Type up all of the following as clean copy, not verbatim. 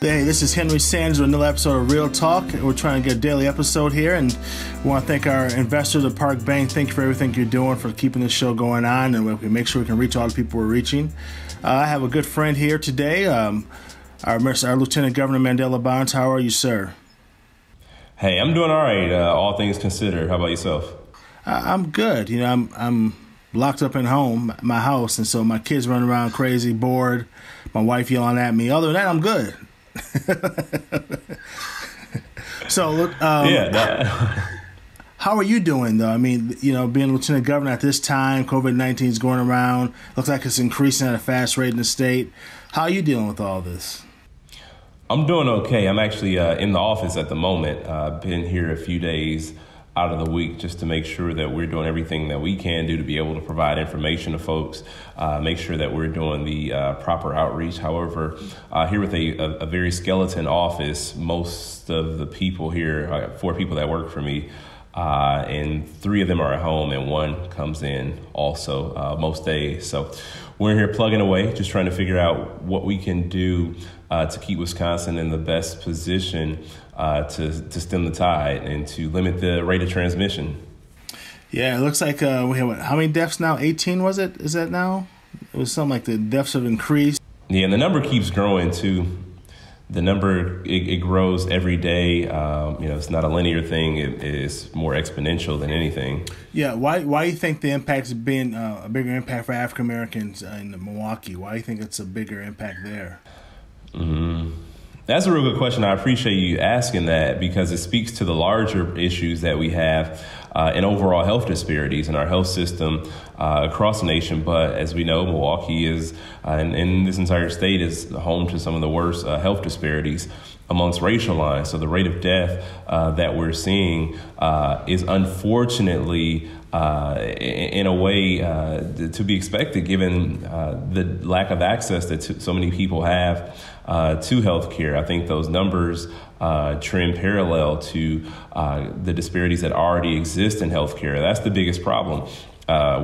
Hey, this is Henry Sanders with another episode of Real Talk. We're trying to get a daily episode here, and we want to thank our investors at Park Bank. Thank you for everything you're doing for keeping this show going on, and we make sure we can reach all the people we're reaching. I have a good friend here today, our Lieutenant Governor Mandela Barnes. How are you, sir? Hey, I'm doing all right, all things considered. How about yourself? I'm good. You know, I'm locked up in my house, and so my kids running around crazy, bored, my wife yelling at me. Other than that, I'm good. So, look, how are you doing, though? I mean, you know, being Lieutenant Governor at this time, COVID-19 is going around. Looks like it's increasing at a fast rate in the state. How are you dealing with all this? I'm doing okay. I'm actually in the office at the moment. I've been here a few days out of the week just to make sure that we're doing everything that we can do to be able to provide information to folks, make sure that we're doing the proper outreach. However, here with a very skeleton office, most of the people here, I got 4 people that work for me, and 3 of them are at home and 1 comes in also most days. So we're here plugging away, just trying to figure out what we can do to keep Wisconsin in the best position to stem the tide and to limit the rate of transmission. Yeah, it looks like we have, how many deaths now? 18, was it? Is that now? It was something like the deaths have increased. Yeah, and the number keeps growing too. The number, it grows every day. It's not a linear thing. It is more exponential than anything. Yeah, why do you think the impact's been a bigger impact for African Americans in Milwaukee? Why do you think it's a bigger impact there? That's a real good question. I appreciate you asking that because it speaks to the larger issues that we have in overall health disparities in our health system across the nation. But as we know, Milwaukee is, and this entire state is home to some of the worst health disparities amongst racial lines. So the rate of death that we're seeing is unfortunately in a way to be expected, given the lack of access that so many people have to healthcare. I think those numbers trend parallel to the disparities that already exist in healthcare. That's the biggest problem.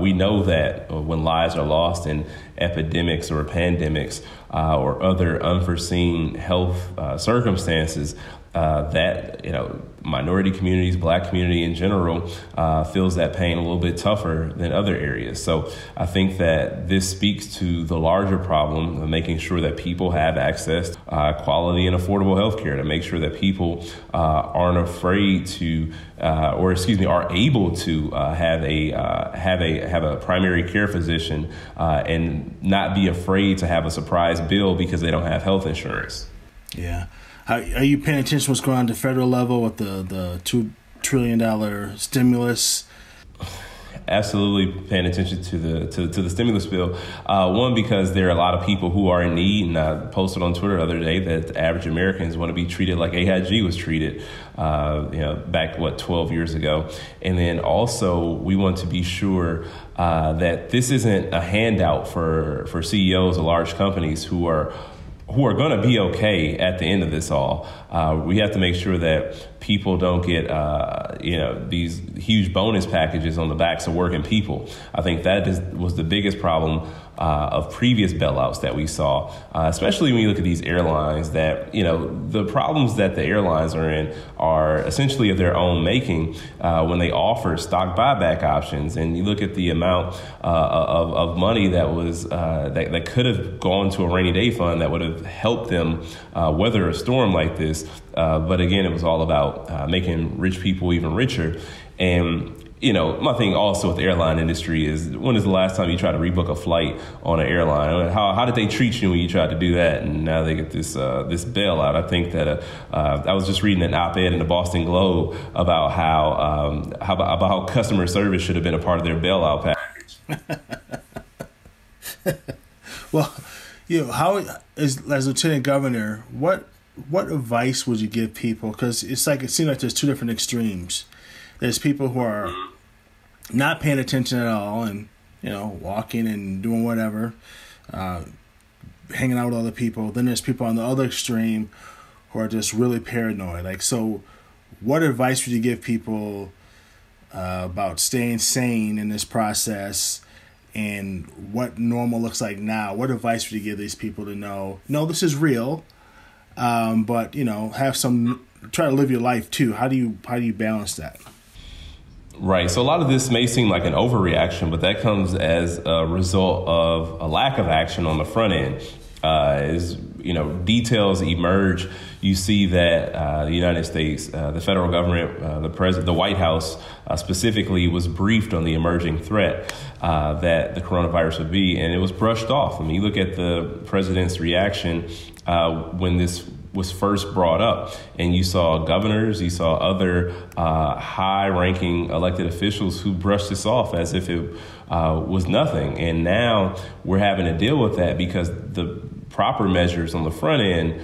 We know that when lives are lost in epidemics or pandemics or other unforeseen health circumstances, that, minority communities, Black community in general, feels that pain a little bit tougher than other areas. So I think that this speaks to the larger problem of making sure that people have access to quality and affordable health care, to make sure that people aren't afraid to, are able to have a primary care physician and not be afraid to have a surprise bill because they don't have health insurance. Yeah. Are you paying attention to what's going on at the federal level with the $2 trillion stimulus? Absolutely paying attention to the stimulus bill. One, because there are a lot of people who are in need, and I posted on Twitter the other day that the average Americans want to be treated like AIG was treated, back 12 years ago. And then also we want to be sure that this isn't a handout for CEOs of large companies who are going to be okay at the end of this all. We have to make sure that people don't get, these huge bonus packages on the backs of working people. I think that was the biggest problem of previous bailouts that we saw, especially when you look at these airlines that, the problems that the airlines are in are essentially of their own making when they offer stock buyback options. And you look at the amount of money that was that could have gone to a rainy day fund that would have helped them weather a storm like this. But again, it was all about making rich people even richer. And my thing also with the airline industry is, when is the last time you tried to rebook a flight on an airline? How did they treat you when you tried to do that? And now they get this bailout. I think that I was just reading an op-ed in the Boston Globe about how customer service should have been a part of their bailout package. Well, how as Lieutenant Governor, what advice would you give people? Because it seems like there's 2 different extremes. There's people who are not paying attention at all and, walking and doing whatever, hanging out with other people. Then there's people on the other extreme who are just really paranoid. So what advice would you give people about staying sane in this process and what normal looks like now? What advice would you give these people to know, no, this is real. but try to live your life too. How do you balance that? Right. So a lot of this may seem like an overreaction, but that comes as a result of a lack of action on the front end. As details emerge, you see that the United States, the federal government, the president, the White House specifically was briefed on the emerging threat that the coronavirus would be, and it was brushed off. I mean, you look at the president's reaction when this was first brought up, and you saw governors, you saw other high-ranking elected officials who brushed this off as if it was nothing. And now we're having to deal with that because the proper measures on the front end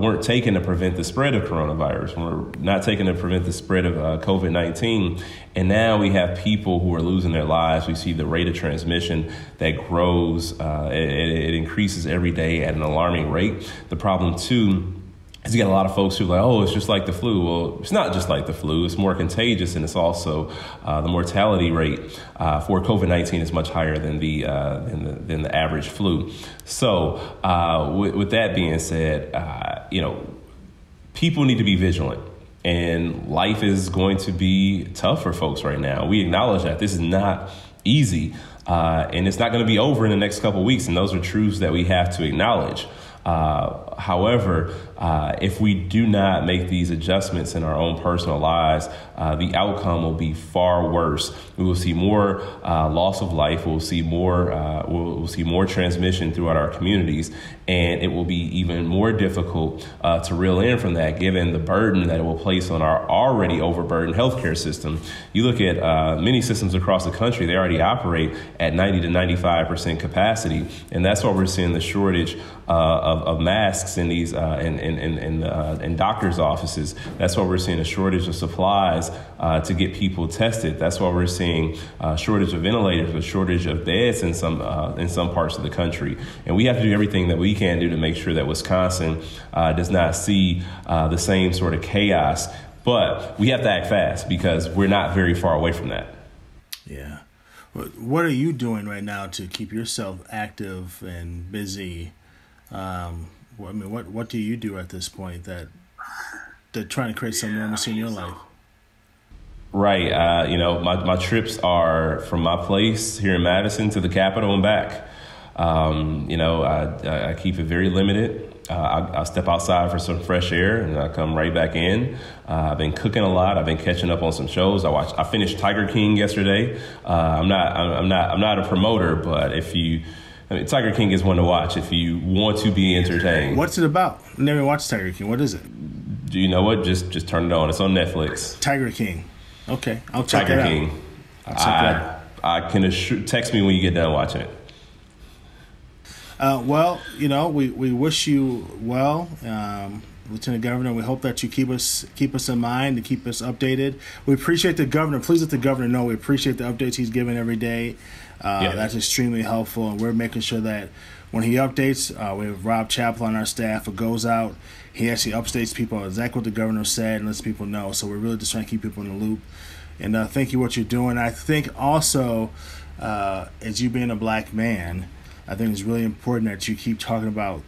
weren't taken to prevent the spread of coronavirus. We're not taken to prevent the spread of COVID-19. And now we have people who are losing their lives. We see the rate of transmission that grows. It increases every day at an alarming rate. The problem, too, is you got a lot of folks who are like, oh, it's just like the flu. Well, it's not just like the flu. It's more contagious, and it's also the mortality rate for COVID-19 is much higher than the average flu. So with that being said, people need to be vigilant. And life is going to be tough for folks right now. We acknowledge that. This is not easy, and it's not going to be over in the next couple of weeks. And those are truths that we have to acknowledge. However, if we do not make these adjustments in our own personal lives, the outcome will be far worse. We will see more loss of life. We'll see more transmission throughout our communities, and it will be even more difficult to reel in from that, given the burden that it will place on our already overburdened healthcare system. You look at many systems across the country; they already operate at 90 to 95% capacity, and that's why we're seeing the shortage of masks in these in doctors' offices. That's why we're seeing a shortage of supplies to get people tested. That's why we're seeing a shortage of ventilators, a shortage of beds in some parts of the country. And we have to do everything that we can do to make sure that Wisconsin does not see the same sort of chaos. But we have to act fast because we're not very far away from that. Yeah. What are you doing right now to keep yourself active and busy? What do you do at this point that trying to create some normalcy in your life? Right. My trips are from my place here in Madison to the Capitol and back. I keep it very limited. I'll step outside for some fresh air and I come right back in. I've been cooking a lot. I've been catching up on some shows. I finished Tiger King yesterday. I'm not a promoter, but Tiger King is one to watch if you want to be entertained. What's it about? I never watched Tiger King. What is it? Do you know what? Just turn it on. It's on Netflix. Tiger King. Okay, I'll check Tiger it out. King. I can text me when you get done watching it. We wish you well, Lieutenant Governor. We hope that you keep us in mind and keep us updated. We appreciate the governor. Please let the governor know we appreciate the updates he's giving every day. That's extremely helpful, and we're making sure that when he updates, we have Rob Chappell on our staff who goes out. He actually updates people exactly what the governor said and lets people know. So we're really just trying to keep people in the loop. And thank you for what you're doing. I think also, as you being a black man, I think it's really important that you keep talking about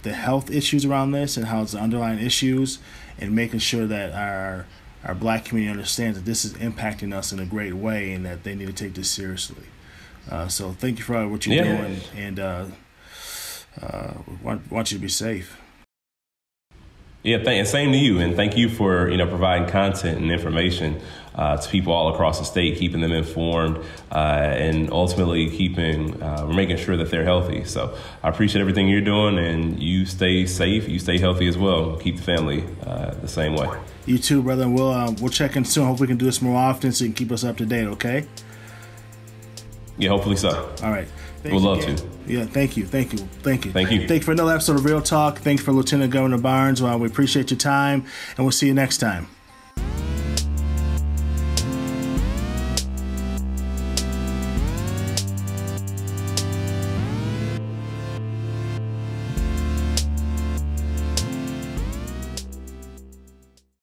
the health issues around this and how it's the underlying issues, and making sure that our black community understands that this is impacting us in a great way and that they need to take this seriously. So thank you for what you're doing, and want you to be safe. Yeah, and same to you, and thank you for providing content and information to people all across the state, keeping them informed, and ultimately we're making sure that they're healthy. So I appreciate everything you're doing, and you stay safe, you stay healthy as well. Keep the family the same way. You too, brother. And we'll check in soon. Hopefully we can do this more often so you can keep us up to date. Okay. Yeah, hopefully so. All right. We'd love to. Yeah, thank you. Thank you. Thank you for another episode of Real Talk. Thanks for Lieutenant Governor Barnes. We appreciate your time, and we'll see you next time.